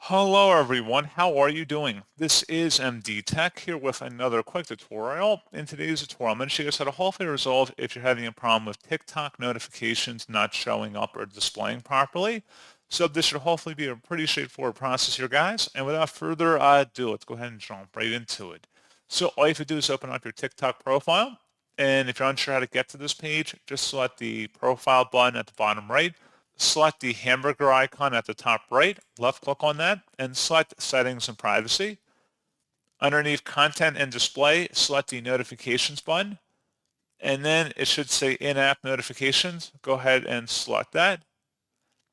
Hello everyone, how are you doing? This is MD Tech here with another quick tutorial. In today's tutorial, I'm going to show you guys how to hopefully resolve if you're having a problem with TikTok notifications not showing up or displaying properly. So this should hopefully be a pretty straightforward process here, guys. And without further ado, let's go ahead and jump right into it. So all you have to do is open up your TikTok profile. And if you're unsure how to get to this page, just select the profile button at the bottom right. Select the hamburger icon at the top right, left click on that, and select Settings and Privacy. Underneath Content and Display, select the Notifications button, and then it should say In-App Notifications. Go ahead and select that.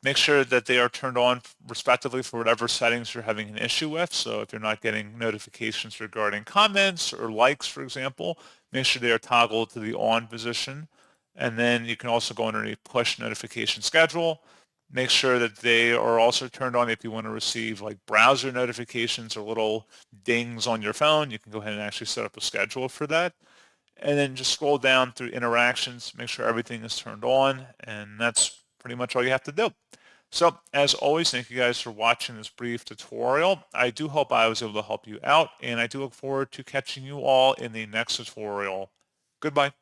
Make sure that they are turned on respectively for whatever settings you're having an issue with. So if you're not getting notifications regarding comments or likes, for example, make sure they are toggled to the on position. And then you can also go underneath push notification schedule. Make sure that they are also turned on if you want to receive like browser notifications or little dings on your phone. You can go ahead and actually set up a schedule for that. And then just scroll down through interactions, make sure everything is turned on, and that's pretty much all you have to do. So as always, thank you guys for watching this brief tutorial. I do hope I was able to help you out, and I do look forward to catching you all in the next tutorial. Goodbye.